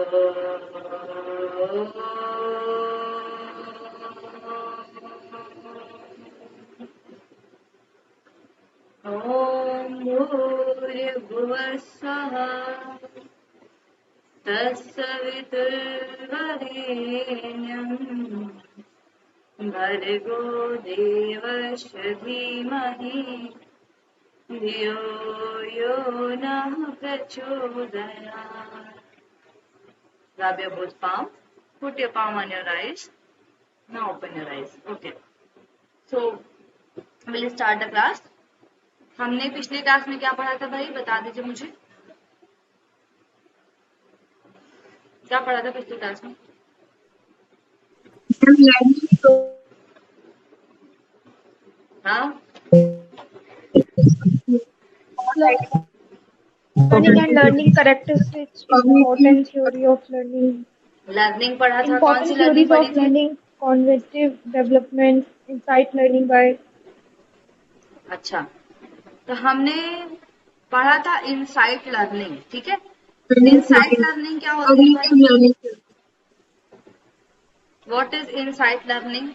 ॐ भूर्भुवः स्वः तत्सवितुर्वरेण्यम् भर्गो देवस्य धीमहि धियो यो नः प्रचोदयात्. Grab your both palm. Put your palm on your eyes. Now open your eyes. Okay. So we'll start the class. हमने पिछले क्लास में क्या पढ़ा था भाई, बता दीजिए मुझे. क्या पढ़ा था पिछली क्लास में? हाँ, Learning and learning characteristics, important theory of learning, learning पढ़ा था. कौन सी important लर्निंग theories पढ़ी of थी? learning, cognitive development, insight learning by. अच्छा, तो हमने पढ़ा था इनसाइट लर्निंग. ठीक है. इनसाइट लर्निंग क्या होती है भाई? What is insight learning?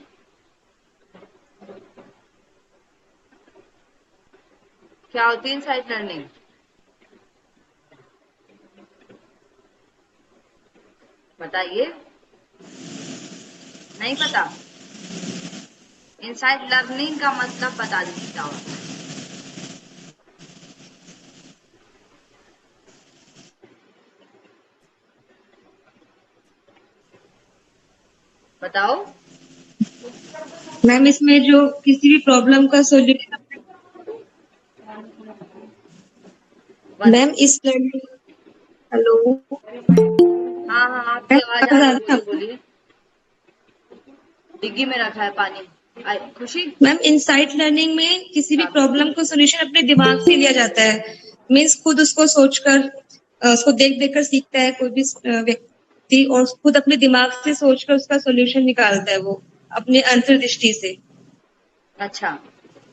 क्या होती है इनसाइट लर्निंग? बताइए. नहीं पता? इनसाइट लर्निंग का मतलब बता दीजिए क्या होता है. बताओ. मैम इसमें जो किसी भी प्रॉब्लम का सोल्यूशन, मैम इस लर्निंग, हेलो, हाँ हाँ, आपकी आवाज आ रही है. बोलिए बोलिए. डिग्गी में रखा है पानी. खुशी मैम इनसाइट लर्निंग में किसी भी प्रॉब्लम को सोल्यूशन अपने दिमाग से लिया जाता है. मीन्स खुद उसको सोचकर, उसको देख देख कर सीखता है कोई भी व्यक्ति, और खुद अपने दिमाग से सोचकर उसका सोल्यूशन निकालता है वो अपने अंतर्दृष्टि से. अच्छा,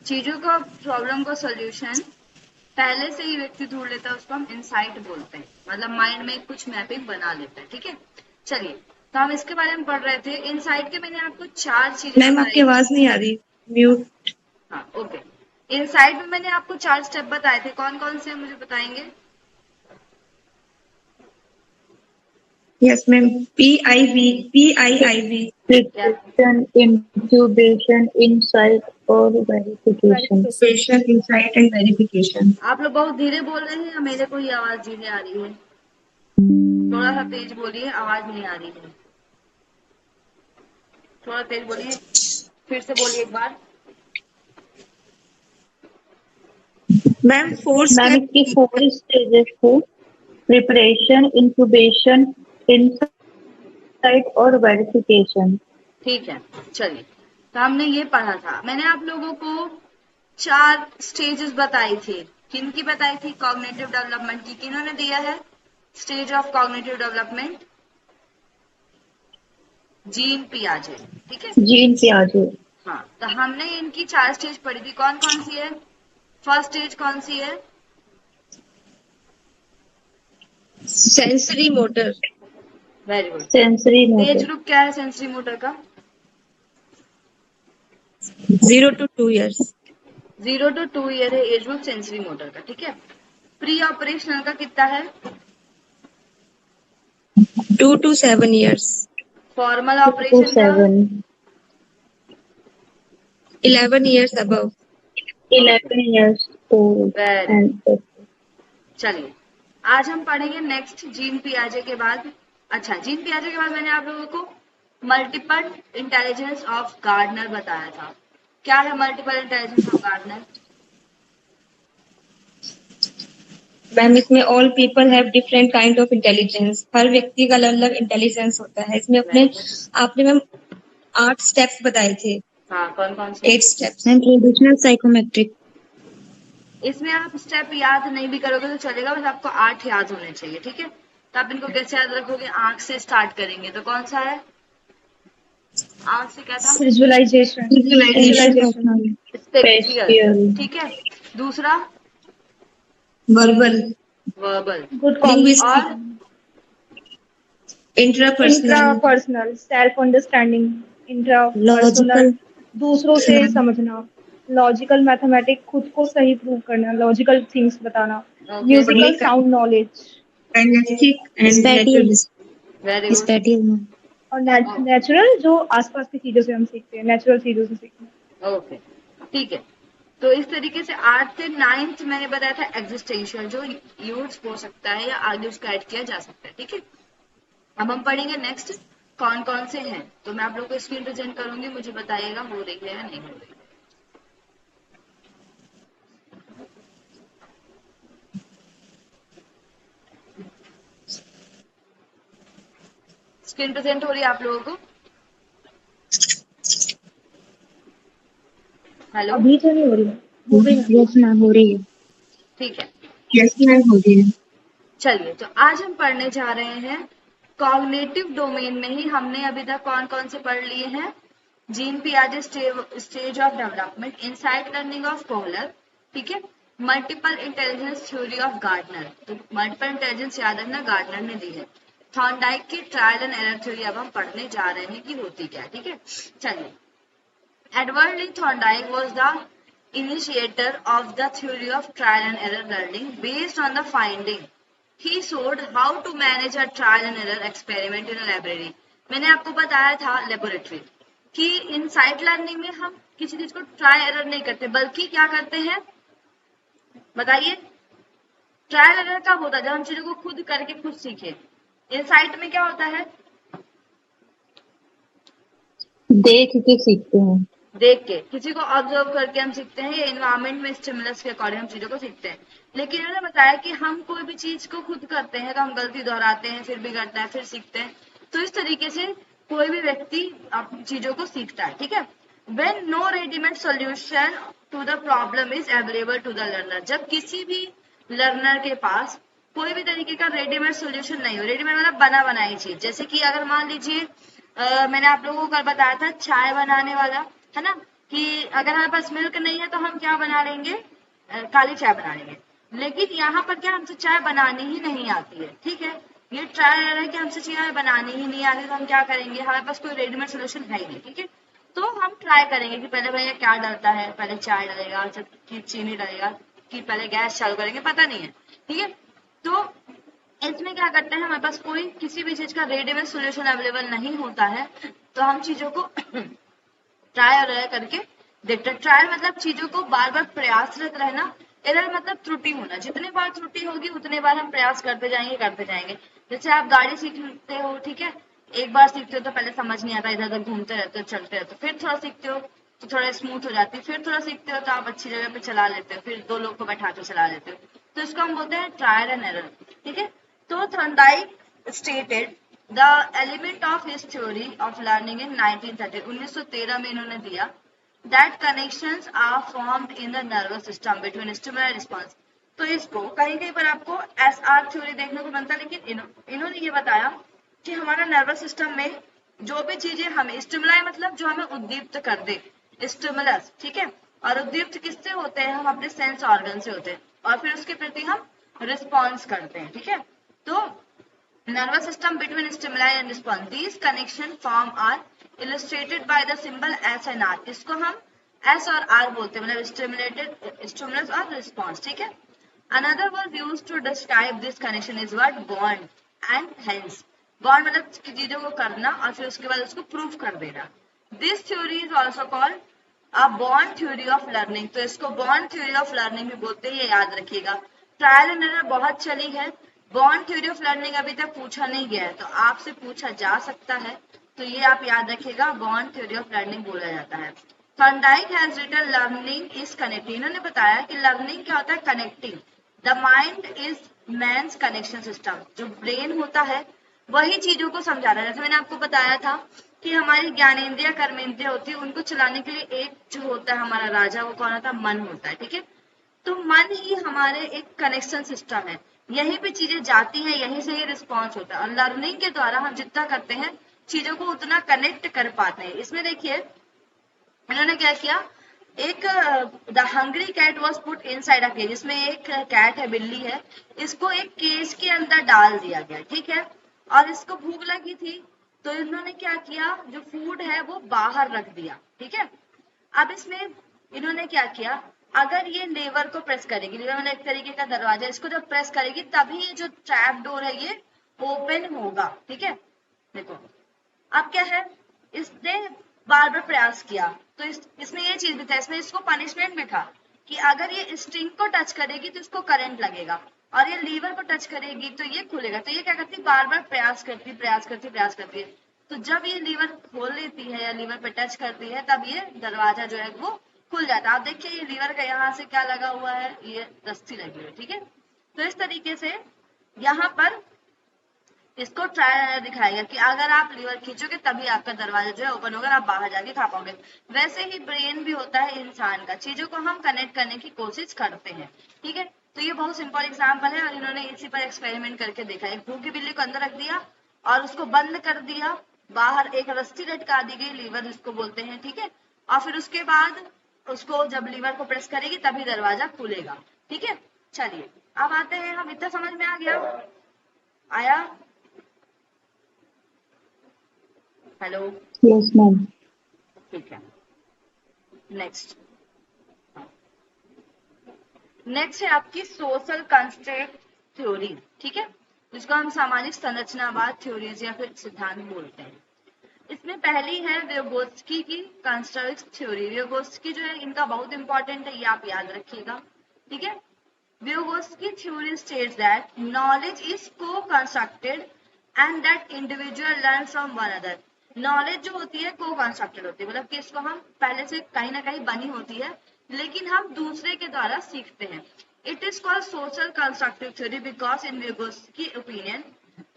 चीजों का प्रॉब्लम का सॉल्यूशन पहले से ही व्यक्ति ढूंढ लेता है, उसको हम इनसाइट बोलते हैं. मतलब माइंड में कुछ मैपिंग बना लेता है. ठीक है. चलिए, तो हम इसके बारे में पढ़ रहे थे. इनसाइट के मैंने आपको 4 चीजें मैम आपकी आवाज नहीं आ रही, म्यूट. हाँ, ओके. इनसाइट में मैंने आपको 4 स्टेप बताए थे. कौन कौन से मुझे बताएंगे? Yes ma'am. PIV. Prediction, incubation, insight और verification. Insight and verification. आप लोग बहुत धीरे बोल रहे हैं या मेरे को ही आवाज धीरे आ रही है? थोड़ा सा तेज बोलिए, आवाज नहीं आ रही है. थोड़ा तेज बोलिए. फिर से बोलिए एक बार. मैम 4 मैम इसकी 4 स्टेजेस थे: प्रिपरेशन, इंक्यूबेशन, इनसाइट और वेरिफिकेशन. ठीक है. चलिए, तो हमने ये पढ़ा था. मैंने आप लोगों को 4 स्टेजेस बताई थी. किनकी बताई थी? कॉग्निटिव डेवलपमेंट की. किन्होंने दिया है stage of cognitive development? Jean पियाजे. ठीक है. जीन पियाजे. हाँ, तो हमने इनकी 4 स्टेज पढ़ी थी. कौन कौन सी है? फर्स्ट स्टेज कौन सी है? Sensory motor. Very good. Sensory as motor. Group क्या है सेंसरी मोटर का? 0 to 2 years. 0 to 2 ईयर है एज ग्रुप सेंसरी मोटर का. ठीक है. प्री ऑपरेशनल का कितना है? 2 to 7 years. Formal 2 to operation का? 7. 11 years above. 11 years old. Very. And चलिए, आज हम पढ़ेंगे नेक्स्ट जीन पियाजे के बाद. अच्छा, जीन पियाजे के बाद मैंने आप लोगों को मल्टीपल इंटेलिजेंस ऑफ गार्डनर बताया था. क्या है multiple intelligence of Gardner? Ma'am इसमें all people have different kind of intelligence. हर व्यक्ति का अलग अलग इंटेलिजेंस होता है. इसमें आपने मैम 8 स्टेप्स बताए थे. हाँ, कौन कौन से? 8 स्टेप्स. Ma'am traditional psychometric. इसमें आप स्टेप याद नहीं भी करोगे तो चलेगा, बस आपको 8 याद होने चाहिए. ठीक है. तो आप इनको कैसे याद रखोगे? आंख से स्टार्ट करेंगे. तो कौन सा है? आंख से क्या था? Visualization. स्पेशियल. ठीक है. दूसरा वर्बल. वर्बल. Good और communication. Intrapersonal, intrapersonal, self understanding, intrapersonal, logical, दूसरों से समझना, लॉजिकल, मैथमेटिक, खुद को सही प्रूव करना, लॉजिकल थिंग्स बताना, okay, musical, sound knowledge, kinesthetic and spatial, naturalist. Very good. Spatial. और नेचुरल, जो आसपास की चीजों से हम सीखते हैं, नेचुरल चीजों से सीखना। ओके, ठीक है। तो इस तरीके से 8 से 9th मैंने बताया था एग्जिस्टेंशियल, जो यूज हो सकता है या आगे उसको ऐड किया जा सकता है, ठीक है। अब हम पढ़ेंगे नेक्स्ट कौन कौन से हैं। तो मैं आप लोग को स्क्रीन प्रेजेंट करूंगी, मुझे बताइएगा हो रही है या नहीं हो रही है। स्क्रीन प्रेजेंट हो रही है आप लोगों को? हेलो, अभी तो नहीं हो रही है, हो गई ना? यस मैम, हो रही है। ठीक है। यस मैम, हो गई है। चलिए, तो आज हम पढ़ने जा रहे हैं कॉग्निटिव डोमेन में ही। हमने अभी तक कौन कौन से पढ़ लिए हैं? जीन पियाजे stage of development, insight learning of Kohler, ठीक है। Multiple intelligence theory of Gardner, तो मल्टीपल इंटेलिजेंस याद रखना गार्डनर ने दी है। थॉर्नडाइक की ट्रायल एंड एरर थ्योरी अब हम पढ़ने जा रहे हैं कि होती क्या है, ठीक है। चलिए, Edward Lee Thorndike was the initiator of the theory of trial and error learning. Based on the finding, he showed how to manage a trial and error experiment in a library. मैंने आपको बताया था laboratory कि insight learning में हम किसी चीज को ट्राई एरर नहीं करते, बल्कि क्या करते हैं बताइए? ट्रायल एरर कब होता है? जब हम चीजों को खुद करके खुद सीखे। इनसाइट में क्या होता है? देख के सीखते हैं। देख के, किसी को ऑब्जर्व करके हम सीखते हैं, या इन्वायरमेंट में स्टिमुलस के अकॉर्डिंग हम चीजों को सीखते हैं। लेकिन इन्होंने बताया कि हम कोई भी चीज को खुद करते हैं तो हम गलती दोहराते हैं, फिर बिगड़ता है, फिर सीखते हैं। तो इस तरीके से कोई भी व्यक्ति अपनी चीजों को सीखता है, ठीक है। When no ready-made solution to the problem is available to the learner, जब किसी भी लर्नर के पास कोई भी तरीके का रेडीमेड सोल्यूशन नहीं हो। रेडीमेड मतलब बना बनाई चीज, जैसे कि अगर मान लीजिए मैंने आप लोगों को कल बताया था चाय बनाने वाला, है ना, कि अगर हमारे पास मिल्क नहीं है तो हम क्या बना लेंगे? काली चाय बना लेंगे। लेकिन यहाँ पर क्या हमसे चाय बनानी ही नहीं आती है, ठीक है। ये ट्राई रह रहा है कि हमसे चाय बनानी ही नहीं आती, तो हम क्या करेंगे? हमारे पास कोई रेडीमेड सोल्यूशन है ही नहीं, ठीक है। तो हम ट्राई करेंगे कि पहले भैया क्या डलता है, पहले चाय डलेगा कि चीनी डलेगा कि पहले गैस चालू करेंगे, पता नहीं है, ठीक है। तो इसमें क्या करते हैं, हमारे पास कोई किसी भी चीज का रेडीमेड सोल्यूशन अवेलेबल नहीं होता है, तो हम चीजों को ट्राई और एरर करके देखते हैं। ट्रायल मतलब चीजों को बार बार प्रयासरत रहना, एरर मतलब त्रुटि होना। जितने बार त्रुटि होगी उतने बार हम प्रयास करते जाएंगे। जैसे आप गाड़ी सीखते हो, ठीक है, एक बार सीखते हो तो पहले समझ नहीं आता, इधर उधर घूमते रहते हो, चलते रहते हो, फिर थोड़ा सीखते हो तो थोड़ा स्मूथ हो जाती है, फिर थोड़ा सीखते हो तो आप अच्छी जगह पे चला लेते हो, फिर 2 लोग को बैठा के चला लेते हो। तो इसको हम बोलते हैं ट्रायल एंड एरर, ठीक है। तो Thorndike stated the element of his theory of learning in 1913, 1913 में इन्होंने दिया that connections are formed in the nervous system between stimuli and response. तो इसको कहीं कहीं पर आपको SR थ्योरी देखने को मिलता है, लेकिन इन्होंने ये बताया कि हमारा नर्वस सिस्टम में जो भी चीजें हमें स्टिमुलाई मतलब जो हमें उद्दीप्त कर दे, स्टिमुलस, ठीक है, और उद्दीप्त किससे होते हैं? हम अपने सेंस ऑर्गन से होते हैं, और फिर उसके प्रति हम रिस्पॉन्स करते हैं, ठीक है। तो nervous system between stimuli and response, these connection form are illustrated by the symbol S and R. इसको हम S और R बोलते हैं, मतलब stimulated stimulus और response, ठीक है। Another word used to describe this connection is word bond and hence. Bond मतलब चीजों को करना और फिर उसके बाद उसको प्रूफ कर देना। This theory is also called a bond theory of learning. तो इसको bond theory of learning भी बोलते हैं, ये याद रखिएगा। ट्रायल एंड एरर बहुत चली है, बॉन्ड थ्योरी ऑफ लर्निंग अभी तक पूछा नहीं गया है, तो आपसे पूछा जा सकता है, तो ये आप याद रखिएगा, बॉन्ड थ्योरी ऑफ लर्निंग बोला जाता है। Thorndike has written learning is connecting, इन्होंने बताया कि लर्निंग क्या होता है? Connecting. The mind is man's connection system, जो ब्रेन होता है वही चीजों को समझा रहा है। जैसे मैंने आपको बताया था कि हमारी ज्ञानेंद्रिय कर्मेंद्रिय होती है, उनको चलाने के लिए एक जो होता है हमारा राजा, वो कौन होता है? मन होता है, ठीक है। तो मन ही हमारे एक कनेक्शन सिस्टम है, यहीं पे चीजें जाती हैं, यहीं से ही रिस्पॉन्स होता है, और लर्निंग के द्वारा हम जितना करते हैं चीजों को उतना कनेक्ट कर पाते हैं। इसमें देखिए इन्होंने क्या किया, एक the hungry cat was put inside a cage, इसमें एक कैट है, बिल्ली है, इसको एक केज के अंदर डाल दिया गया, ठीक है। और इसको भूख लगी थी, तो इन्होंने क्या किया, जो फूड है वो बाहर रख दिया, ठीक है। अब इसमें इन्होंने क्या किया, अगर ये लीवर को प्रेस करेगी, लीवर मतलब एक तरीके का दरवाजा, इसको जब प्रेस करेगी तभी ये जो ट्रैप डोर है ये ओपन होगा, ठीक है। देखो अब क्या है, इसने बार बार प्रयास किया, तो इसमें ये चीज भी था, इसमें इसको पनिशमेंट में था कि अगर ये स्ट्रिंग को टच करेगी तो इसको करंट लगेगा, और ये लीवर को टच करेगी तो ये खुलेगा। तो ये क्या करती, बार बार प्रयास करती है। तो जब ये लीवर खोल लेती है या लीवर पे टच करती है, तब ये दरवाजा जो है वो खुल जाता है। आप देखिए ये लीवर का यहाँ से क्या लगा हुआ है, ये रस्सी लगी हुई है, ठीक है। तो इस तरीके से यहाँ पर इसको ट्रायल दिखाएगा कि अगर आप लीवर खींचोगे तभी आपका दरवाजा जो है ओपन होगा, आप बाहर जाके खा पाओगे। वैसे ही ब्रेन भी होता है इंसान का, चीजों को हम कनेक्ट करने की कोशिश करते हैं, ठीक है। तो ये बहुत सिंपल एग्जाम्पल है, और इन्होंने इसी पर एक्सपेरिमेंट करके देखा। एक भूखी बिल्ली को अंदर रख दिया और उसको बंद कर दिया, बाहर एक रस्सी लटका दी गई, लीवर जिसको बोलते हैं, ठीक है। और फिर उसके बाद उसको जब लीवर को प्रेस करेगी तभी दरवाजा खुलेगा, ठीक है। चलिए अब आते हैं हम, इतना समझ में आ गया, आया? Hello, yes ma'am. ठीक है। नेक्स्ट है आपकी सोशल कंस्ट्रक्ट थ्योरी, ठीक है, जिसको हम सामाजिक संरचनावाद थ्योरीज या फिर सिद्धांत बोलते हैं। इसमें पहली है व्यगोत्स्की की कंस्ट्रक्ट थ्योरी। व्यगोत्स्की जो है इनका बहुत इंपॉर्टेंट है, ये आप याद रखिएगा, ठीक है। Vygotsky theory states that knowledge is co-constructed and that individual learn from one another. Knowledge जो होती है को कंस्ट्रक्टेड होती है, मतलब कि इसको हम पहले से कहीं ना कहीं बनी होती है, लेकिन हम दूसरे के द्वारा सीखते हैं। It is called social constructive theory because in Vygotsky opinion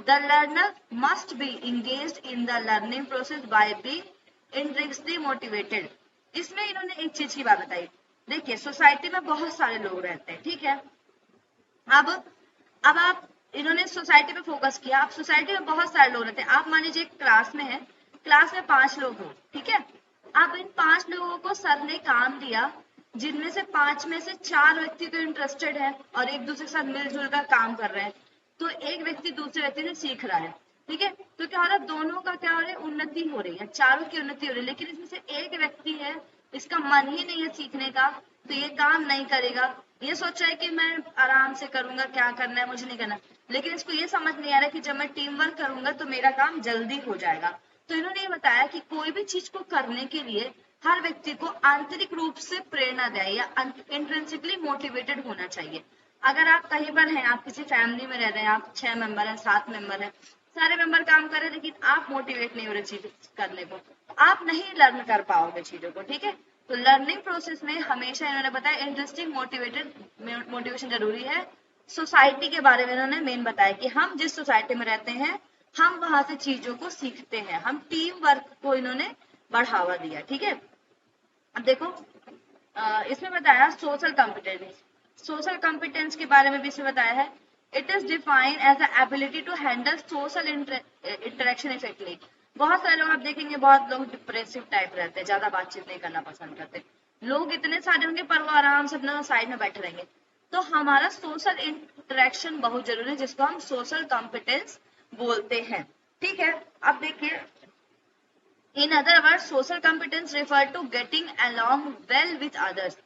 the learner must be engaged in the learning process by being intrinsically motivated. इसमें इन्होंने एक चीज की बात बताई, देखिए सोसाइटी में बहुत सारे लोग रहते हैं, ठीक है। अब आप, इन्होंने सोसाइटी पे फोकस किया। अब सोसाइटी में बहुत सारे लोग रहते हैं, आप मान लीजिए क्लास में है, क्लास में 5 लोग हो, ठीक है। अब इन 5 लोगों को सर ने काम दिया, जिनमें से 5 में से 4 व्यक्ति तो इंटरेस्टेड है और एक दूसरे के साथ मिलजुल कर काम कर रहे हैं, तो एक व्यक्ति दूसरे व्यक्ति से सीख रहा है, ठीक है। तो क्या हो रहा है, दोनों का क्या हो रहा है, उन्नति हो रही है, चारों की उन्नति हो रही है। लेकिन इसमें से एक व्यक्ति है, इसका मन ही नहीं है सीखने का, तो ये काम नहीं करेगा। ये सोच रहा है कि मैं आराम से करूंगा, क्या करना है मुझे नहीं करना, लेकिन इसको ये समझ नहीं आ रहा कि जब मैं टीम वर्क करूंगा तो मेरा काम जल्दी हो जाएगा। तो इन्होंने ये बताया कि कोई भी चीज को करने के लिए हर व्यक्ति को आंतरिक रूप से प्रेरणा दे या इंट्रिंसिकली मोटिवेटेड होना चाहिए। अगर आप कहीं पर हैं, आप किसी फैमिली में रह रहे हैं, आप 6 मेंबर हैं, 7 मेंबर हैं, सारे मेंबर काम कर रहे हैं, लेकिन आप मोटिवेट नहीं हो रहे चीज करने को, आप नहीं लर्न कर पाओगे चीजों को, ठीक है। तो लर्निंग प्रोसेस में हमेशा इन्होंने बताया इंटरेस्टिंग मोटिवेशन जरूरी है। सोसाइटी के बारे में इन्होंने मेन बताया कि हम जिस सोसाइटी में रहते हैं हम वहां से चीजों को सीखते हैं, हम टीम वर्क को इन्होंने बढ़ावा दिया, ठीक है। अब देखो इसमें बताया सोशल कॉम्पिटेंस। सोशल कॉम्पिटेंस के बारे में भी इसमें बताया है, it is defined as the ability to handle social interaction effectively. बहुत सारे लोग आप देखेंगे, बहुत लोग डिप्रेसिव टाइप रहते हैं, ज्यादा बातचीत नहीं करना पसंद करते, लोग इतने सारे होंगे पर वो आराम से अपना साइड में बैठे रहेंगे। तो हमारा सोशल इंटरेक्शन बहुत जरूरी है, जिसको हम सोशल कॉम्पिटेंस बोलते हैं, ठीक है। अब देखिए, in other word social competence refer to getting along well with others.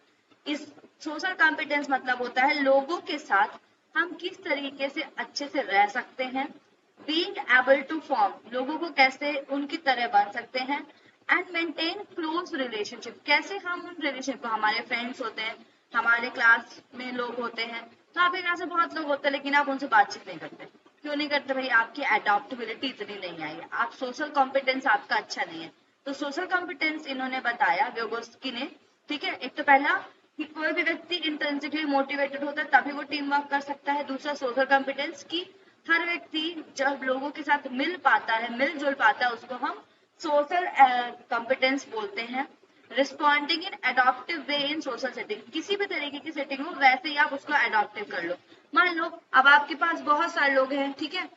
इस सोशल कॉम्पिटेंस मतलब होता है लोगों के साथ हम किस तरीके से अच्छे से रह सकते हैं, बीइंग एबल टू फॉर्म, लोगों को कैसे उनकी तरह बन सकते हैं, एंड मेंटेन क्लोज रिलेशनशिप, कैसे हम उन रिलेशनशिप को, हमारे फ्रेंड्स होते हैं, हमारे क्लास में लोग होते हैं, तो आपके क्लास में बहुत लोग होते हैं लेकिन आप उनसे बातचीत नहीं करते, क्यों नहीं करते भाई, आपकी अडॉप्टेबिलिटी इतनी नहीं आई है, आप सोशल कॉम्पिटेंस आपका अच्छा नहीं है। तो सोशल कॉम्पिटेंस इन्होंने बताया Vygotsky ने, ठीक है। एक तो पहला कि कोई भी व्यक्ति इंट्रिंसिकली मोटिवेटेड होता है तभी वो टीम वर्क कर सकता है। दूसरा सोशल कॉम्पिटेंस की हर व्यक्ति जब लोगों के साथ मिल पाता है, मिलजुल पाता है, उसको हम सोशल कॉम्पिटेंस बोलते हैं। रिस्पॉन्डिंग इन अडॉप्टिव वे इन सोशल सेटिंग, किसी भी तरीके की सेटिंग हो वैसे ही आप उसको अडॉप्टिव कर लो। मान लो अब आपके पास बहुत सारे लोग हैं, ठीक है,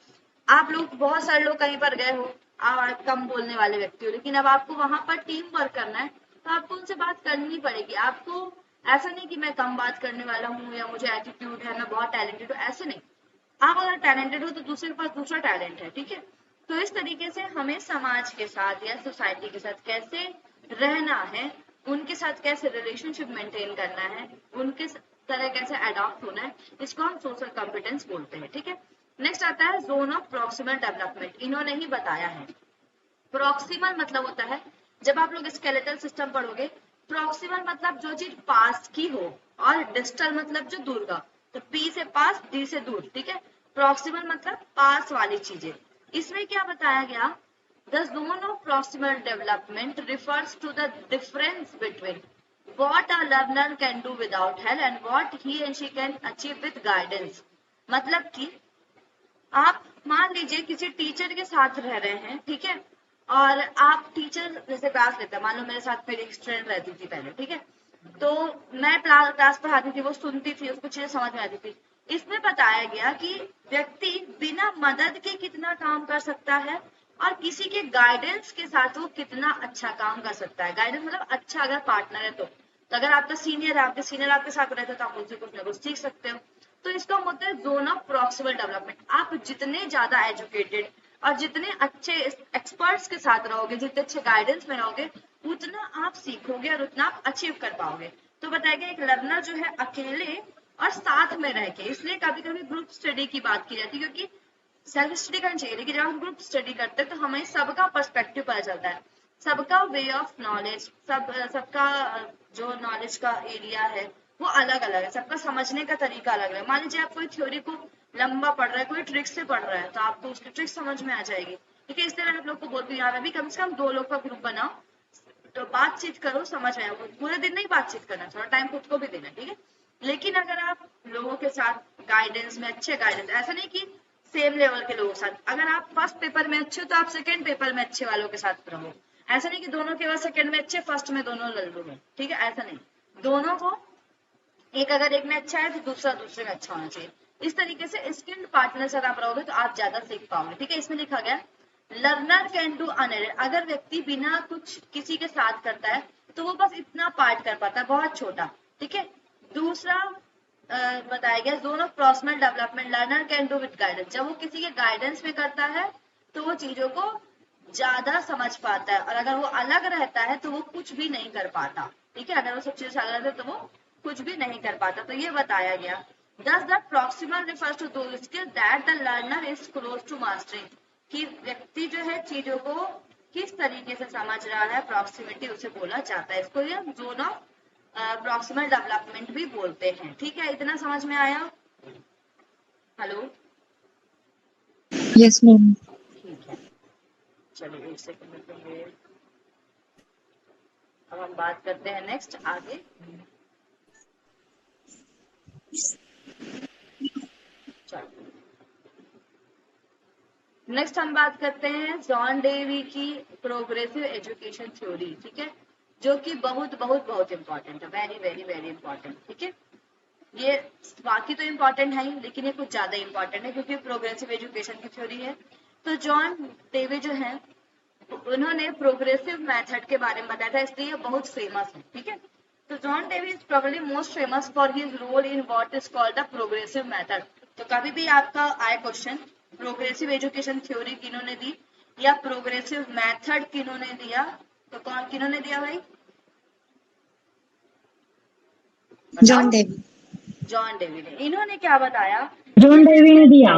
आप लोग बहुत सारे लोग कहीं पर गए हो, आप कम बोलने वाले व्यक्ति हो, लेकिन अब आपको वहां पर टीम वर्क करना है, तो आपको उनसे बात करनी पड़ेगी। आपको ऐसा नहीं कि मैं कम बात करने वाला हूँ या मुझे एटीट्यूड है, मैं बहुत टैलेंटेड हूँ, ऐसे नहीं। आप अगर टैलेंटेड हो तो दूसरे के पास दूसरा टैलेंट है, ठीक है। तो इस तरीके से हमें समाज के साथ या सोसाइटी के साथ कैसे रहना है, उनके साथ कैसे रिलेशनशिप मेंटेन करना है, उनके तरह कैसे अडॉप्ट होना है, इसको हम सोशल कॉम्पिटेंस बोलते हैं, ठीक है। नेक्स्ट आता है जोन ऑफ प्रॉक्सिमल डेवलपमेंट। इन्होंने ही बताया है। प्रॉक्सिमल मतलब होता है, जब आप लोग स्केलेटल सिस्टम पढ़ोगे, प्रॉक्सिमल मतलब जो चीज पास की हो, और डिस्टल मतलब जो दूर का, तो पी से पास, डी से दूर, ठीक है। प्रॉक्सिमल मतलब पास वाली चीजें। इसमें क्या बताया गया, the zone of proximal development refers to the difference between what a learner can do without help and what he and she can achieve with guidance। मतलब कि आप मान लीजिए किसी टीचर के साथ रह रहे हैं, ठीक है, और आप टीचर जैसे क्लास लेते हैं, मान लो मेरे साथ मेरी एक स्टूडेंट रहती थी पहले, ठीक है, तो मैं क्लास पढ़ाती थी, वो सुनती थी, उसको चीजें समझ में आती थी। इसमें बताया गया कि व्यक्ति बिना मदद के कितना काम कर सकता है और किसी के गाइडेंस के साथ वो कितना अच्छा काम कर सकता है। गाइडेंस मतलब अच्छा अगर पार्टनर है तो अगर आपका सीनियर है, आपके सीनियर आपके साथ रहते हैं तो आप उनसे कुछ ना कुछ सीख सकते हो। तो इसका मतलब है जोन ऑफ प्रॉक्सिमल डेवलपमेंट। आप जितने ज्यादा एजुकेटेड और जितने अच्छे एक्सपर्ट्स के साथ रहोगे, जितने अच्छे गाइडेंस में रहोगे, उतना आप सीखोगे और उतना आप अचीव कर पाओगे। तो बताया गया एक लर्नर जो है अकेले और साथ में रह के, इसलिए कभी कभी ग्रुप स्टडी की बात की जाती है, क्योंकि सेल्फ स्टडी करना चाहिए, लेकिन जब हम ग्रुप स्टडी करते हैं तो हमें सबका पर्सपेक्टिव पता चलता है, सबका वे ऑफ नॉलेज, सबका जो नॉलेज का एरिया है वो अलग अलग है, सबका समझने का तरीका अलग है। मान लीजिए आप कोई थ्योरी को लंबा पढ़ रहा है, कोई ट्रिक से पढ़ रहा है, तो आपको उसकी ट्रिक समझ में आ जाएगी, ठीक है। इस तरह आप लोग को बोलती हूँ यार अभी कम से कम 2 लोग का ग्रुप बनाओ, तो बातचीत करो, समझ में आए। पूरे दिन नहीं बातचीत करना, थोड़ा टाइम खुद को भी देना, ठीक है। लेकिन अगर आप लोगों के साथ गाइडेंस में अच्छे गाइडेंस, ऐसा नहीं कि सेम लेवल के लोगों के साथ, अगर आप फर्स्ट पेपर में अच्छे हो तो आप सेकंड पेपर में अच्छे वालों के साथ रहो। ऐसा नहीं कि दोनों केवल सेकंड में अच्छे, फर्स्ट में दोनों लल्लू हैं, ठीक है, ऐसा नहीं। दोनों को एक अगर एक में अच्छा है तो दूसरा दूसरे में अच्छा होना चाहिए। इस तरीके से स्किल्ड पार्टनर से आप रहोगे तो आप ज्यादा सीख पाओगे, ठीक है। इसमें लिखा गया लर्नर कैन डू अनएडेड। अगर व्यक्ति बिना कुछ किसी के साथ करता है तो वो बस इतना पार्ट कर पाता है, बहुत छोटा, ठीक है। दूसरा बताया गया zone of proximal development learner can do with guidance. जब वो किसी के गाइडेंस में करता है तो वो चीजों को ज्यादा समझ पाता है, और अगर वो अलग रहता है तो वो कुछ भी नहीं कर पाता, ठीक है। अगर वो सब चीजों से अलग रहता है तो वो कुछ भी नहीं कर पाता। तो ये बताया गया thus the proximal refers to those skills that the learner is close to mastering। कि व्यक्ति जो है चीजों को किस तरीके से समझ रहा है, प्रॉक्सिमिटी उसे बोला जाता है। इसको ये जोन ऑफ प्रॉक्सिमल डेवलपमेंट भी बोलते हैं, ठीक है। इतना समझ में आया? Hello, yes ma'am. ठीक है, चलिए एक सेकंड में। अब हम बात करते हैं नेक्स्ट आगे। नेक्स्ट हम बात करते हैं जॉन डेवी की प्रोग्रेसिव एजुकेशन थ्योरी, ठीक है, जो कि बहुत बहुत बहुत इंपॉर्टेंट है, वेरी वेरी वेरी इंपॉर्टेंट, ठीक है। ये बाकी तो इम्पोर्टेंट है ही, लेकिन ये कुछ ज्यादा इंपॉर्टेंट है क्योंकि प्रोग्रेसिव एजुकेशन की थ्योरी है। तो जॉन डेवी जो है उन्होंने प्रोग्रेसिव मेथड के बारे में बताया था, इसलिए ये बहुत फेमस है, ठीक है। तो John Dewey is probably most famous for his role in what is called the progressive method. तो कभी भी आपका आए क्वेश्चन प्रोग्रेसिव एजुकेशन थ्योरी किन्होंने दी या प्रोग्रेसिव मेथड किन्होंने दिया, तो कौन किन्होंने दिया भाई? John Dewey. जॉन डेवी ने। इन्होंने क्या बताया? जॉन डेवी ने दिया।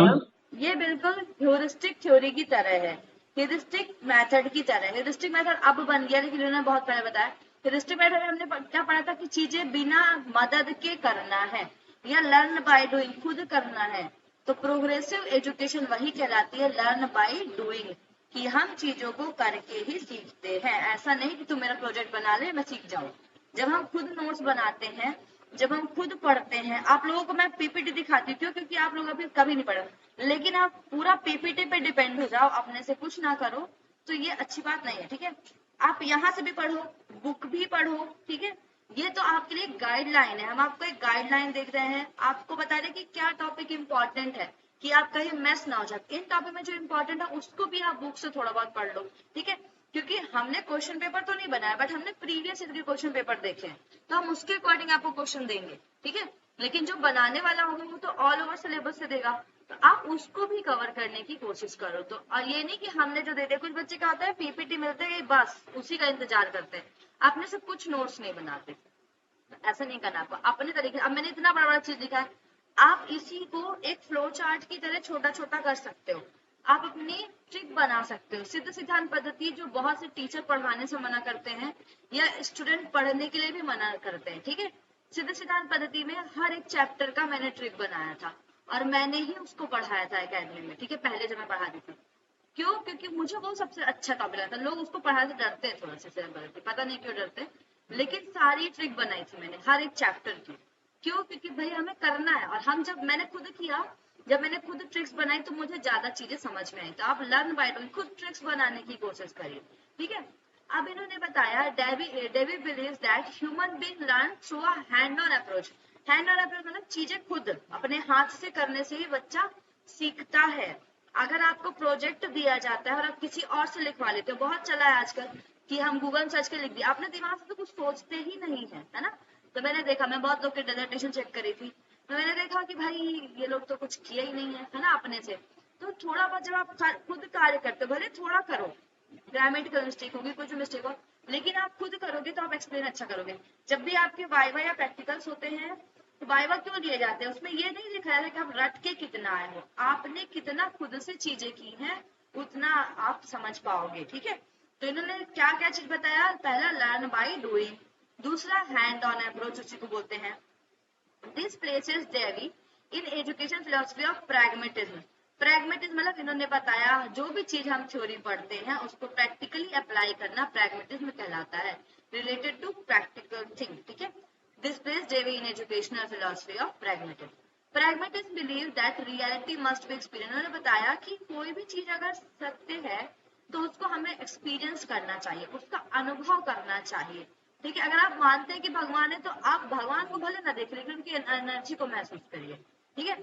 ये बिल्कुल ह्यूरिस्टिक थ्योरी की तरह है, ह्यूरिस्टिक मेथड की तरह। ह्यूरिस्टिक मेथड अब बन गया, लेकिन उन्होंने बहुत पहले बताया। ह्यूरिस्टिक मेथड में हमने क्या पढ़ा था कि चीजें बिना मदद के करना है या लर्न बाय डूइंग, खुद करना है। तो प्रोग्रेसिव एजुकेशन वही कहलाती है, लर्न बाय डूइंग, कि हम चीजों को करके ही सीखते हैं। ऐसा नहीं कि तू मेरा प्रोजेक्ट बना ले मैं सीख जाऊं। जब हम खुद नोट्स बनाते हैं, जब हम खुद पढ़ते हैं, आप लोगों को मैं पीपीटी दिखाती हूँ क्योंकि आप लोग अभी कभी नहीं पढ़े, लेकिन आप पूरा पीपीटी पे डिपेंड हो जाओ, अपने से कुछ ना करो, तो ये अच्छी बात नहीं है, ठीक है। आप यहाँ से भी पढ़ो, बुक भी पढ़ो, ठीक है। ये तो आपके लिए गाइडलाइन है, हम आपको एक गाइडलाइन देख रहे हैं, आपको बता रहे हैं कि क्या टॉपिक इंपॉर्टेंट है, कि आप कहीं मिस ना हो जाए। इन टॉपिक में जो इंपॉर्टेंट है उसको भी आप बुक से थोड़ा बहुत पढ़ लो, ठीक है। क्योंकि हमने क्वेश्चन पेपर तो नहीं बनाया, बट हमने प्रीवियस ईयर के क्वेश्चन पेपर देखे हैं, तो हम उसके अकॉर्डिंग आपको क्वेश्चन देंगे, ठीक है। लेकिन जो बनाने वाला होगा वो तो ऑल ओवर सिलेबस से देगा, तो आप उसको भी कवर करने की कोशिश करो। तो और ये नहीं कि हमने जो दे दिया, कुछ बच्चे क्या होता है पीपीटी मिलते हैं बस उसी का इंतजार करते हैं, अपने से कुछ नोट्स नहीं बनाते। ऐसा नहीं करना आपको, अपने तरीके। अब मैंने इतना बड़ा बड़ा चीज लिखा है, आप इसी को एक फ्लो चार्ट की तरह छोटा छोटा कर सकते हो, आप अपनी ट्रिक बना सकते हो। सिद्ध सिद्धांत पद्धति जो बहुत से टीचर पढ़ाने से मना करते हैं या स्टूडेंट पढ़ने के लिए भी मना करते हैं, ठीक है। सिद्ध सिद्धांत पद्धति में हर एक चैप्टर का मैंने ट्रिक बनाया था और मैंने ही उसको पढ़ाया था एकेडमी में, ठीक है, पहले जब मैं पढ़ाती थी। क्यों? क्योंकि मुझे वो सबसे अच्छा टॉपिक लगता था। लोग उसको पढ़ाने से डरते हैं थोड़ा सा, पता नहीं क्यों डरते, लेकिन सारी ट्रिक बनाई थी मैंने हर एक चैप्टर की। क्यों? क्योंकि भाई हमें करना है, और हम जब मैंने खुद किया, जब मैंने खुद ट्रिक्स बनाई तो मुझे ज्यादा चीजें समझ में आई। तो आप लर्न बाय डूइंग, खुद ट्रिक्स बनाने की कोशिश करिए, ठीक है। अब इन्होंने बताया Dewey believes that human being learn through a hand on approach. Hand on approach मतलब चीजें खुद अपने हाथ से करने से ही बच्चा सीखता है। अगर आपको प्रोजेक्ट दिया जाता है और आप किसी और से लिखवा लेते हो, बहुत चला है आजकल कि हम गूगल सर्च के लिख दिया, अपने दिमाग से तो कुछ सोचते ही नहीं है ना। तो मैंने देखा, मैं बहुत लोग के डिसर्टेशन चेक करी थी, तो मैंने देखा कि भाई ये लोग तो कुछ किया ही नहीं है ना अपने से। तो थोड़ा बहुत जब आप खुद कार्य करते हो, भले थोड़ा करो, ग्रामेटिकल मिस्टेक होगी, कुछ मिस्टेक हो, लेकिन आप खुद करोगे तो आप एक्सप्लेन अच्छा करोगे। जब भी आपके वाइवा या प्रैक्टिकल्स होते हैं तो वाइवा क्यों दिए जाते हैं, उसमें ये नहीं लिखा है कि आप रट के कितना आए हो, आपने कितना खुद से चीजें की हैं उतना आप समझ पाओगे, ठीक है। तो इन्होंने क्या क्या चीज बताया, पहला लर्न बाय डूइंग, दूसरा हैंड ऑन अप्रोच उसी को बोलते हैं। This places Dewey in education philosophy of pragmatism. Pragmatism मतलब इन्होंने बताया जो भी चीज हम थ्योरी पढ़ते हैं उसको प्रैक्टिकली अप्लाई करना प्रैग्मेटिज्म कहलाता है, रिलेटेड टू प्रैक्टिकल थिंग, ठीक है। This place Dewey in educational philosophy of pragmatism. Pragmatism believe that reality must be experience. उन्होंने बताया कि कोई भी चीज अगर सत्य है तो उसको हमें एक्सपीरियंस करना चाहिए, उसका अनुभव करना चाहिए, ठीक है। अगर आप मानते हैं कि भगवान है तो आप भगवान को भले ना देख, लेकिन उनकी एनर्जी को महसूस करिए, ठीक है।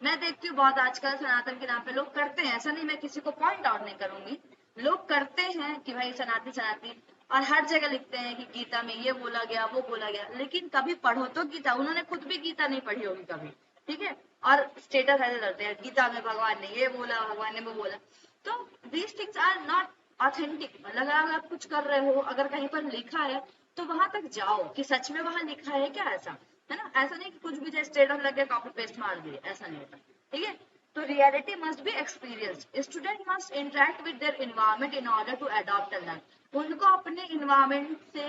मैं देखती हूँ बहुत आजकल सनातन के नाम पे लोग करते हैं, ऐसा नहीं, मैं किसी को पॉइंट आउट नहीं करूंगी, लोग करते हैं कि भाई सनातन सनातन, और हर जगह लिखते हैं कि गीता में ये बोला गया वो बोला गया, लेकिन कभी पढ़ो तो गीता, उन्होंने खुद भी गीता नहीं पढ़ी होगी कभी, ठीक है। और स्टेटस ऐसे करते हैं गीता में भगवान ने ये बोला, भगवान ने वो बोला। तो these things are not authentic. मतलब अगर आप कुछ कर रहे हो, अगर कहीं पर लिखा है तो वहां तक जाओ कि सच में वहां लिखा है क्या, ऐसा है ना। ऐसा नहीं कि कुछ भी जैसे स्टेटस लग गया कॉपी पेस्ट मार दिए, ऐसा नहीं होता, ठीक है। तो reality must be experience. Student must interact with their environment in order to adopt and learn. उनको अपने एनवायरनमेंट से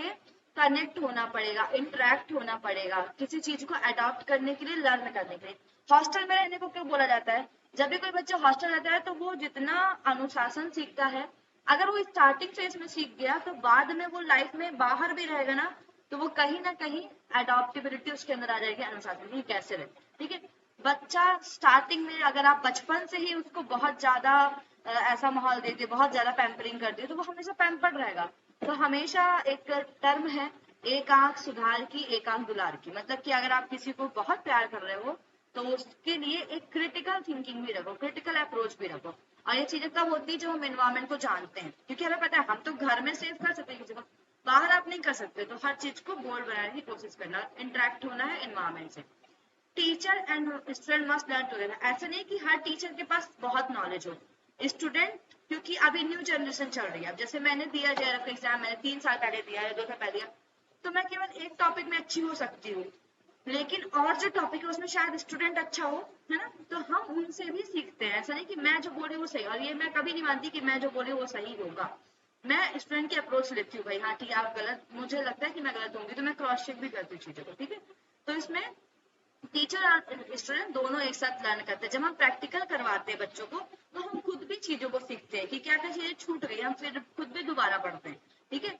कनेक्ट होना पड़ेगा, इंटरेक्ट होना पड़ेगा किसी चीज को अडॉप्ट करने के लिए, लर्न करने के लिए। हॉस्टल में रहने को क्यों बोला जाता है? जब भी कोई बच्चा हॉस्टल रहता है तो वो जितना अनुशासन सीखता है, अगर वो स्टार्टिंग फेज में सीख गया तो बाद में वो लाइफ में बाहर भी रहेगा ना, तो वो कहीं ना कहीं अडॉप्टेबिलिटी उसके अंदर आ जाएगी, अनुशासन की कैसे रहे, ठीक है। बच्चा स्टार्टिंग में अगर आप बचपन से ही उसको बहुत ज्यादा ऐसा माहौल देते, बहुत ज्यादा पैम्परिंग करते, तो वो हमेशा पैम्पर्ड रहेगा। तो हमेशा एक टर्म है, एक आंख सुधार की एक आंख दुलार की, मतलब कि अगर आप किसी को बहुत प्यार कर रहे हो तो उसके लिए एक क्रिटिकल थिंकिंग भी रखो, क्रिटिकल अप्रोच भी रखो। और ये चीजें कब होती है? जो हम एनवायरमेंट को जानते हैं, क्योंकि हमें पता है हम तो घर में सेव कर सकते हैं किसी को, बाहर आप नहीं कर सकते। तो हर चीज को बोल्ड बनाने की कोशिश करना, इंटरेक्ट होना है एनवायरमेंट से। Teacher and student must learn together. ऐसा नहीं कि हर टीचर के पास बहुत नॉलेज हो, स्टूडेंट, क्योंकि अभी न्यू जनरेशन चल रही है। अब जैसे मैंने दिया जेआरएफ का एग्जाम, मैंने 3 साल पहले दिया है, 2 साल पहले दिया, तो मैं केवल एक टॉपिक में अच्छी हो सकती हूँ, लेकिन और जो टॉपिक है उसमें शायद स्टूडेंट अच्छा हो, है ना। तो हम उनसे भी सीखते हैं, ऐसा नहीं कि मैं जो बोली वो सही, और ये मैं कभी नहीं मानती कि मैं जो बोली वो सही होगा। मैं स्टूडेंट की अप्रोच लेती हूँ, भाई हाँ ठीक है आप गलत, मुझे लगता है कि मैं गलत होंगी तो मैं क्रॉस चेक भी करती हूँ चीजों को, ठीक है। तो इसमें टीचर और स्टूडेंट दोनों एक साथ लर्न करते हैं। जब हम प्रैक्टिकल करवाते हैं बच्चों को तो हम खुद भी चीजों को सीखते हैं कि क्या क्या चीजें छूट गई, हम फिर खुद भी दोबारा पढ़ते हैं, ठीक है।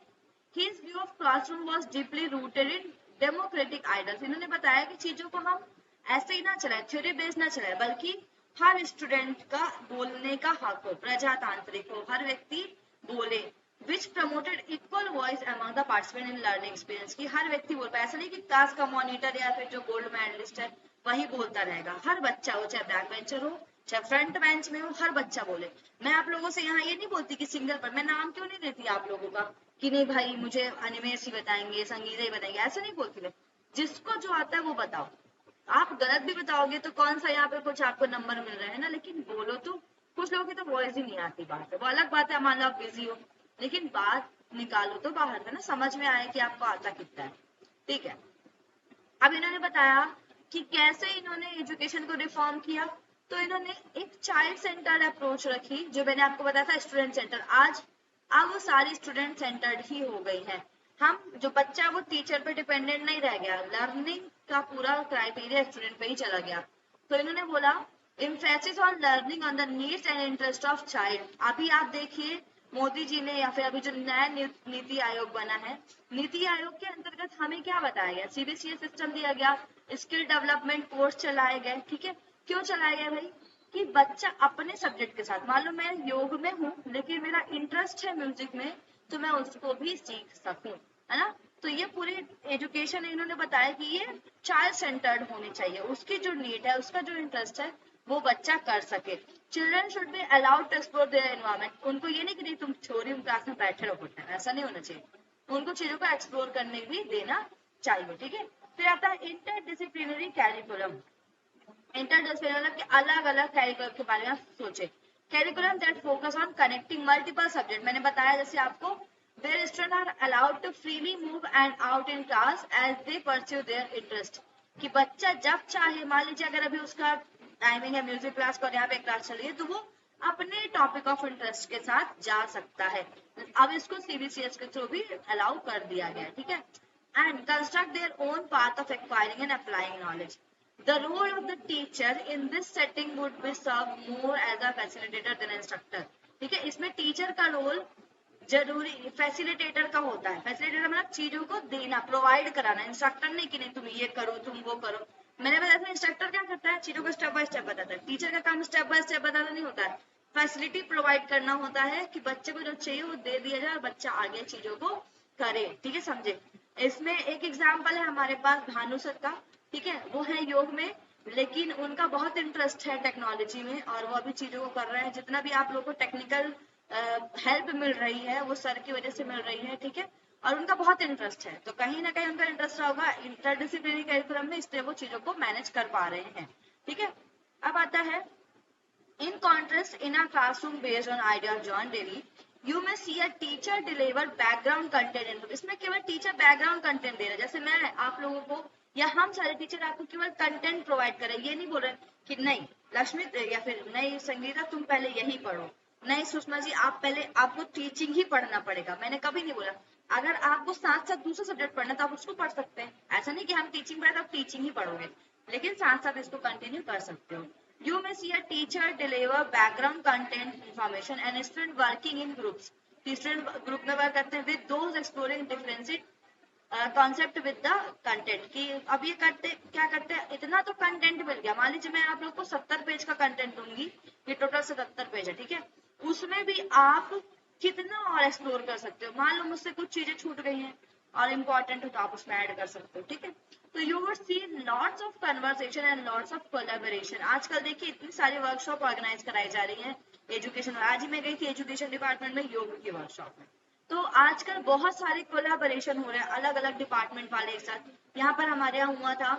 His view of classroom was deeply rooted in democratic ideals। इन्होंने बताया कि चीजों को हम ऐसे ही ना चलाए, थ्योरी बेस्ड ना चलाए, बल्कि हर स्टूडेंट का बोलने का हक हो, प्रजातांत्रिक हो, हर व्यक्ति बोले, which promoted equal voice among the participant in learning experience। कि हर व्यक्ति बोल पाए, ऐसा नहीं कि क्लास का मॉनिटर या फिर जो गोल्ड मेडलिस्ट है वही बोलता रहेगा। हर बच्चा हो, चाहे बैक बेंचर हो चाहे फ्रंट बेंच में हो, हर बच्चा बोले। मैं आप लोगों से यहाँ ये नहीं बोलती कि सिंगल पर, मैं नाम क्यों नहीं देती आप लोगों का कि नहीं भाई मुझे अनिमेश ही बताएंगे, संगीता ही बताएंगे, ऐसा नहीं बोलती मैं। जिसको जो आता है वो बताओ, आप गलत भी बताओगे तो कौन सा यहाँ पे कुछ आपको नंबर मिल रहा है ना, लेकिन बोलो तो, कुछ लोगों की तो वॉइस ही नहीं आती बाहर पे, वो अलग बात है, मान लो आप बिजी हो, लेकिन बात निकालो तो बाहर है ना, समझ में आए कि आपको आता कितना है। ठीक है, अब इन्होंने बताया कि कैसे इन्होंने एजुकेशन को रिफॉर्म किया। तो इन्होंने एक चाइल्ड सेंटर्ड अप्रोच रखी, जो मैंने आपको बताया था स्टूडेंट सेंटर, आज अब वो सारी स्टूडेंट सेंटर्ड ही हो गई है। हम जो बच्चा वो टीचर पे डिपेंडेंट नहीं रह गया, लर्निंग का पूरा क्राइटेरिया स्टूडेंट पे ही चला गया। तो इन्होंने बोला emphasis on learning on the needs and interest of child. अभी आप देखिए मोदी जी ने, या फिर अभी जो नया नीति आयोग बना है, नीति आयोग के अंतर्गत हमें क्या बताया गया, सीबीएसई सिस्टम दिया गया, स्किल डेवलपमेंट कोर्स चलाए गए। ठीक है, क्यों चलाए गए भाई, कि बच्चा अपने सब्जेक्ट के साथ, मान लो मैं योग में हूँ लेकिन मेरा इंटरेस्ट है म्यूजिक में, तो मैं उसको भी सीख सकूं, है ना। तो ये पूरी एजुकेशन इन्होंने बताया कि ये चाइल्ड सेंटर्ड होनी चाहिए, उसकी जो नीड है, उसका जो इंटरेस्ट है वो बच्चा कर सके। Children should be allowed to explore their environment. उनको ये नहीं कि नहीं तुम छोरी क्लास में बैठे रहो, ऐसा नहीं होना चाहिए, उनको चीजों को एक्सप्लोर करने भी देना चाहिए। ठीक है, फिर आता है इंटर डिसिप्लिनरी कैरिकुलम। इंटरडिसिप्लिनरी मतलब कि अलग अलग कैरिकुलम के बारे में सोचे। Curriculum that focus on connecting multiple subject. मैंने बताया जैसे आपको, where students are allowed to freely move and out in class as they pursue their interest। कि बच्चा जब चाहे, मान लीजिए अगर अभी उसका टाइमिंग है म्यूजिक क्लास का और यहाँ पे क्लास चल रही है, तो वो अपने टॉपिक ऑफ इंटरेस्ट के साथ जा सकता है। अब इसको सीबीसीएस के थ्रू भी अलाउ कर दिया गया है। ठीक है, and construct their own path of acquiring and applying knowledge. The role of the teacher in this setting would be served more as a facilitator than instructor। ठीक है, इसमें टीचर का रोल जरूरी फैसिलिटेटर का होता है। फैसिलिटेटर मतलब चीजों को देना, प्रोवाइड कराना, इंस्ट्रक्टर नहीं कि नहीं तुम ये करो तुम वो करो। मैंने बताया था इंस्ट्रक्टर क्या करता है, चीजों को स्टेप बाय स्टेप बताता है, टीचर का काम स्टेप बाय स्टेप बताना नहीं होता है, फैसिलिटी प्रोवाइड करना होता है कि बच्चे को जो चाहिए वो दे दिया जाए और बच्चा आगे चीजों को करे। ठीक है, समझे। इसमें एक एग्जाम्पल है हमारे पास भानु सर का। ठीक है, वो है योग में, लेकिन उनका बहुत इंटरेस्ट है टेक्नोलॉजी में और वो अभी चीजों को कर रहे हैं। जितना भी आप लोगों को टेक्निकल हेल्प मिल रही है वो सर की वजह से मिल रही है। ठीक है, और उनका बहुत इंटरेस्ट है, तो कहीं ना कहीं उनका इंटरेस्ट होगा इंटरडिसिप्लिनरी करिकुलम में, इसलिए वो चीजों को मैनेज कर पा रहे हैं। ठीक है, अब आता है in contrast in a classroom based on idea of John Dewey you may see a teacher deliver background content. इसमें केवल टीचर बैकग्राउंड कंटेंट दे रहा है, जैसे मैं आप लोगों को या हम सारे टीचर आपको केवल कंटेंट प्रोवाइड करें, ये नहीं बोल रहे कि नहीं लक्ष्मी या फिर नहीं संगीता तुम पहले यही पढ़ो, नहीं सुषमा जी आप पहले, आपको टीचिंग ही पढ़ना पड़ेगा। मैंने कभी नहीं बोला, अगर आपको साथ साथ दूसरा सब्जेक्ट पढ़ना तो आप उसको पढ़ सकते हैं, ऐसा नहीं कि हम टीचिंग पढ़े तो आप टीचिंग ही पढ़ोगे, लेकिन साथ साथ इसको कंटिन्यू कर सकते हो। You may see a teacher deliver background content information and student working in groups। Student group में वर्क करते हैं with those exploring different concept with the content. कि अब ये करते क्या करते हैं, इतना तो कंटेंट मिल गया, मान लीजिए मैं आप लोग को 70 पेज का कंटेंट दूंगी, ये टोटल 77 पेज है। ठीक है, उसमें भी आप कितना और एक्सप्लोर कर सकते हो, मान लो मुझसे कुछ चीजें छूट गई हैं और इम्पोर्टेंट हो तो आप उसमें ऐड कर सकते हो। ठीक है, तो you would see lots of conversation and lots of collaboration. आजकल देखिए इतनी सारी वर्कशॉप ऑर्गेनाइज कराई जा रही है एजुकेशन। आज ही मैं गई थी एजुकेशन डिपार्टमेंट में योग की वर्कशॉप में, तो आजकल बहुत सारे कोलैबोरेशन हो रहे हैं अलग अलग डिपार्टमेंट वाले एक साथ। यहाँ पर हमारे यहाँ हुआ था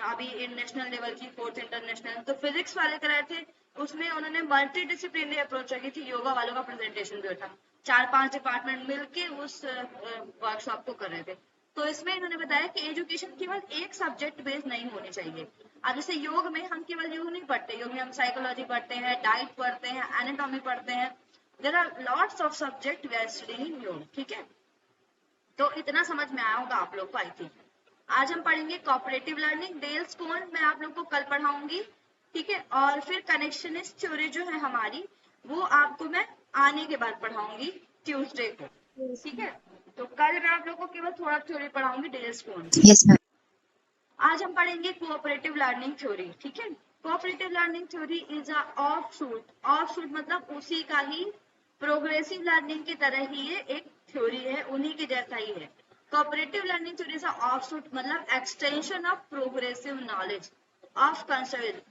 अभी नेशनल लेवल की 4th इंटरनेशनल, तो फिजिक्स वाले कर रहे थे, उसमें उन्होंने मल्टी डिसिप्लिनरी अप्रोच रखी थी, योगा वालों का प्रेजेंटेशन भी था, 4-5 डिपार्टमेंट मिलके उस वर्कशॉप को कर रहे थे। तो इसमें इन्होंने बताया कि एजुकेशन केवल एक सब्जेक्ट बेस्ड नहीं होनी चाहिए। अब जैसे योग में हम केवल योग नहीं पढ़ते, योग में हम साइकोलॉजी पढ़ते हैं, डाइट पढ़ते हैं, एनाटॉमी पढ़ते हैं, there are lots of subject we are studying yoga. ठीक है, तो इतना समझ में आया होगा आप लोग को आई थिंक। आज हम पढ़ेंगे कोऑपरेटिव लर्निंग, डेल्स कोहन मैं आप लोग को कल पढ़ाऊंगी। ठीक है, और फिर कनेक्शनिस्ट थ्योरी जो है हमारी वो आपको मैं आने के बाद पढ़ाऊंगी ट्यूसडे को। ठीक है, तो कल मैं आप लोग को केवल थोड़ा थ्योरी पढ़ाऊंगी डेल्स कोहन की। Yes, ma'am. आज हम पढ़ेंगे कोऑपरेटिव लर्निंग थ्योरी। ठीक है, cooperative learning theory is a offshoot. Offshoot मतलब उसी का ही, प्रोग्रेसिव लर्निंग की तरह ही ये एक थ्योरी है, उन्हीं के जैसा ही है। Cooperative learning theory is a offshoot मतलब extension of progressive knowledge of concept,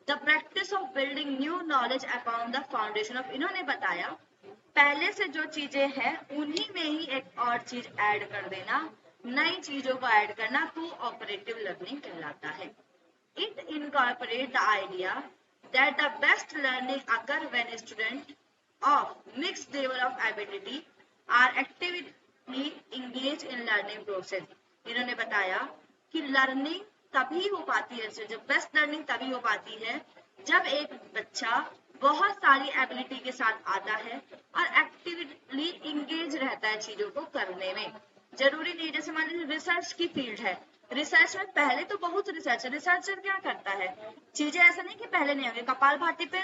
the practice of building new knowledge upon the foundation of. इन्होंने बताया पहले से जो चीजें हैं उन्हीं में ही एक और चीज ऐड कर देना, नई चीजों को ऐड करना, तो ऑपरेटिव लर्निंग कहलाता है। It incorporates the idea that the best learning occurs when students of mixed level of ability are actively engaged in learning process. इन्होंने बताया कि लर्निंग तभी हो पाती है, जब बेस्ट लर्निंग तभी हो पाती है जब एक बच्चा बहुत सारी एबिलिटी के साथ आता है और एक्टिवली इंगेज रहता है चीजों को करने में। जरूरी नहीं, जैसे मान लीजिए रिसर्च की फील्ड है, रिसर्च में पहले तो बहुत रिसर्चर क्या करता है, चीजें ऐसा नहीं कि पहले नहीं होंगे, कपाल भाती पे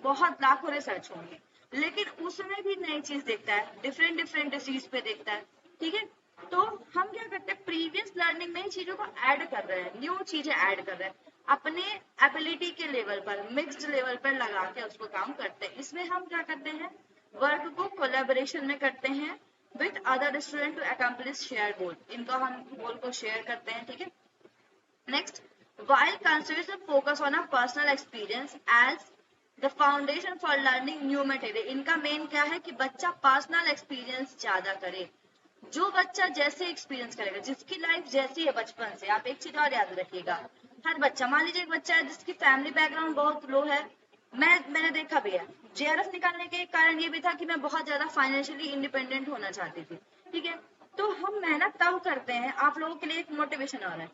बहुत लाखों रिसर्च होंगे, लेकिन उसमें भी नई चीज देखता है, डिफरेंट डिसीज पे देखता है, ठीक है। तो हम क्या करते हैं, प्रीवियस लर्निंग में ही चीजों को ऐड कर रहे हैं, न्यू चीजें ऐड कर रहे हैं, अपने एबिलिटी के लेवल पर, मिक्स्ड लेवल पर लगा के उसको काम करते हैं। इसमें हम क्या करते हैं, वर्क को कोलैबोरेशन में करते हैं with other student to accomplish share goal, इनका हम गोल को शेयर करते हैं, ठीक है। Next, while consideration focus on a personal experience as the foundation for learning new material, इनका मेन क्या है कि बच्चा पर्सनल एक्सपीरियंस ज्यादा करे, जो बच्चा जैसे एक्सपीरियंस करेगा, जिसकी लाइफ जैसी है बचपन से। आप एक चीज और याद रखिएगा, हर बच्चा, मान लीजिए एक बच्चा है जिसकी फैमिली बैकग्राउंड बहुत लो है, मैंने देखा भी है, जेआरएफ निकालने के कारण ये भी था कि मैं बहुत ज्यादा फाइनेंशियली इंडिपेंडेंट होना चाहती थी, ठीक है। तो हम मेहनत तब करते हैं, आप लोगों के लिए एक मोटिवेशन और है,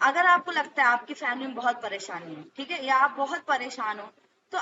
अगर आपको लगता है आपकी फैमिली में बहुत परेशानी है, ठीक है, या आप बहुत परेशान हो, तो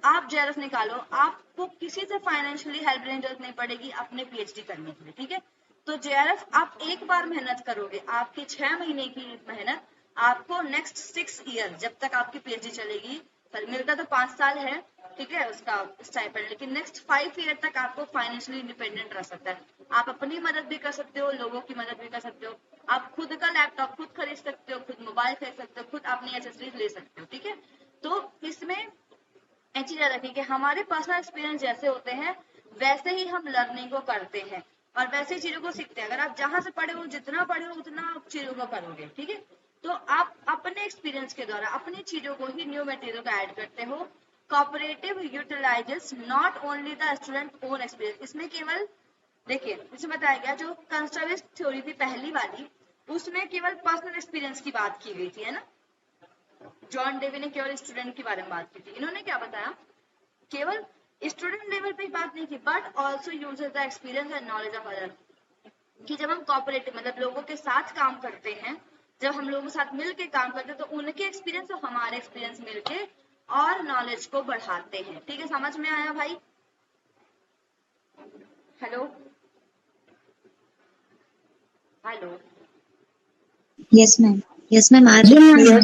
आप जेआरएफ निकालो, आपको किसी से फाइनेंशियली हेल्प लेने की जरूरत नहीं पड़ेगी अपने पीएचडी करने के लिए, ठीक है। तो जेआरएफ आप एक बार मेहनत करोगे, आपकी 6 महीने की मेहनत आपको नेक्स्ट 6 ईयर, जब तक आपकी पीएचडी चलेगी, मिलता तो 5 साल है, ठीक है, उसका स्टाइपेंड, लेकिन नेक्स्ट 5 ईयर तक आपको फाइनेंशियली इंडिपेंडेंट रह सकता है। आप अपनी मदद भी कर सकते हो, लोगों की मदद भी कर सकते हो, आप खुद का लैपटॉप खुद खरीद सकते हो, खुद मोबाइल खरीद सकते हो, खुद अपनी एसेसरीज ले सकते हो, ठीक है। तो इसमें एक चीज याद रखिए कि हमारे पर्सनल एक्सपीरियंस जैसे होते हैं वैसे ही हम लर्निंग को करते हैं और वैसे ही चीजों को सीखते हैं। अगर आप जहां से पढ़े हो, जितना पढ़े हो, उतना आप चीजों को करोगे, ठीक है। तो आप अपने एक्सपीरियंस के द्वारा अपनी चीजों को ही न्यू मटेरियल को ऐड करते हो। Cooperative utilises not only the student own experience, इसमें केवल देखिए, इसमें बताया गया जो कंस्ट्रक्टिव थ्योरी थी पहली वाली, उसमें केवल पर्सनल एक्सपीरियंस की बात की गई थी, है ना। जॉन डेवी ने केवल स्टूडेंट के बारे में बात की थी, इन्होंने क्या बताया, केवल स्टूडेंट लेवल पे ही बात नहीं की, but also uses the experience and knowledge of other, कि जब हम कोऑपरेटिव मतलब लोगों के साथ काम करते हैं, जब हम लोगों के साथ मिलके काम करते हैं, तो उनके एक्सपीरियंस और हमारे एक्सपीरियंस मिलके और नॉलेज को बढ़ाते हैं, ठीक है। समझ में आया भाई? हेलो हेलो, यस मैम आ रही है।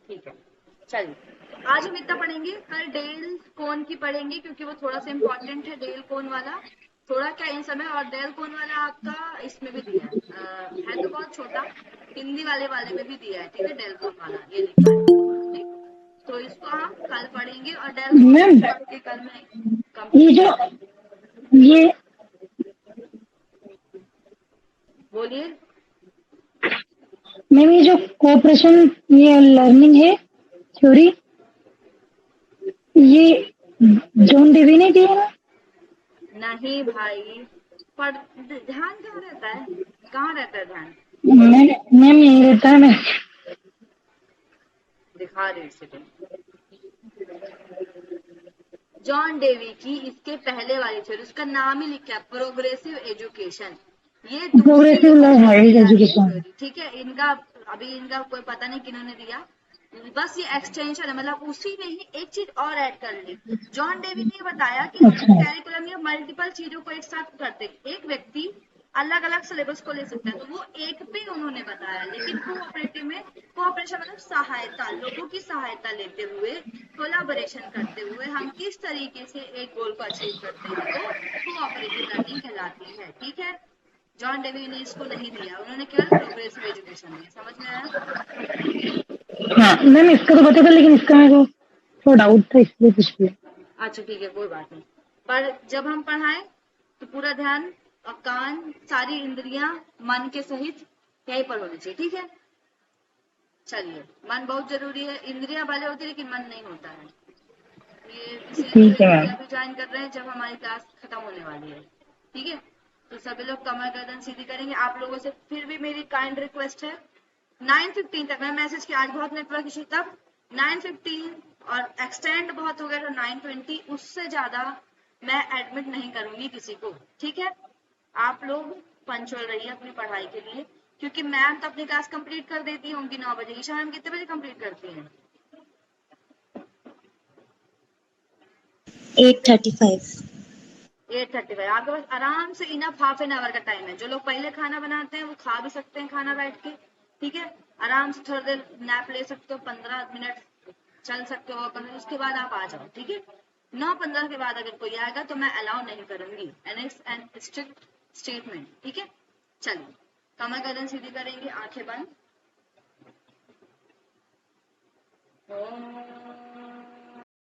ठीक है, चलिए। तो आज हम इतना पढ़ेंगे, कल डेल कोन की पढ़ेंगे क्योंकि वो थोड़ा सा इम्पोर्टेंट है, डेल कोन वाला थोड़ा क्या इन समय, और डेल कोन वाला आपका इसमें भी दिया है तो बहुत छोटा, हिंदी वाले में भी दिया है, ठीक है, डेल कोन वाला ये लिखा है, ठीक। तो इसको हम कल पढ़ेंगे और डेल कोन मैम पढ़ के कल मैं ये कंप्लीट जो ये बोलिए। मैम ये जो कोऑपरेशन ये लर्निंग है थ्योरी, ये जॉन डेवी ने दिया ना? नहीं भाई, पढ़ ध्यान कहाँ रहता है, कहाँ रहता है ध्यान, मैम यही रहता है। मैं दिखा रही हूँ। जॉन डेवी की इसके पहले वाली थ्योरी, उसका नाम ही लिखा है प्रोग्रेसिव एजुकेशन, ये प्रोग्रेसिव हायर एजुकेशन। थ्योरी, ठीक है। इनका अभी इनका कोई पता नहीं किन्होंने दिया, बस ये एक्सटेंशन है, मतलब उसी में ही एक चीज और ऐड कर ली। जॉन डेवी ने बताया कि कैरिकुलम में मल्टीपल चीजों को एक साथ करते, एक व्यक्ति अलग अलग सिलेबस को ले सकता है, तो वो एक पे उन्होंने बताया, लेकिन कोऑपरेटिव में कोऑपरेशन मतलब सहायता, लोगों की सहायता लेते हुए, कोलाबोरेशन करते हुए हम किस तरीके से एक गोल को अचीव करते हैं, वो कोऑपरेटिव लर्निंग कहलाती है, ठीक है। जॉन डेवी ने इसको नहीं दिया, उन्होंने केवल प्रोग्रेसिव एजुकेशन दिया, समझ में आया? हाँ मैम इसका तो पता था, लेकिन इसका मेरे को थोड़ा डाउट था, इसलिए पूछ लिया। अच्छा ठीक है, कोई बात नहीं, पर जब हम पढ़ाएं तो पूरा ध्यान और कान, सारी इंद्रियां मन के सहित यहीं पर होनी चाहिए, ठीक है। चलिए, मन बहुत जरूरी है, इंद्रियां भले होती है लेकिन मन नहीं होता है, ये इसीलिए ठीक है मैम। अभी ज्वाइन कर रहे हैं जब हमारी क्लास खत्म होने वाली है, ठीक है। तो सभी लोग कमर गर्दन सीधी करेंगे। आप लोगों से फिर भी मेरी काइंड रिक्वेस्ट है, 9:15 तक मैं मैसेज किया, आज बहुत नेटवर्क इशू, तब 9:15 और एक्सटेंड बहुत हो गया तो 9:20, उससे ज्यादा मैं एडमिट नहीं करूंगी किसी को, ठीक है। आप लोग पंचुअल रहिए अपनी पढ़ाई के लिए, क्योंकि मैम तो अपनी क्लास कंप्लीट कर देती होंगी 9 बजे। ईशा मैम कितने बजे कंप्लीट करती हैं? 8:35। 8:35। आपके पास आराम से इनफ हाफ एन आवर का टाइम है। जो लोग पहले खाना बनाते हैं वो खा भी सकते हैं खाना बैठ के, ठीक है। आराम से थोड़ी देर नैप ले सकते हो, 15 मिनट चल सकते हो अपन, उसके बाद आप आ जाओ, ठीक है। 9:15 के बाद अगर कोई आएगा तो मैं अलाउ नहीं करूंगी, and it's an strict statement, ठीक है। चलिए, कमर गर्दन सीधी करेंगे, आंखें बंद। ओम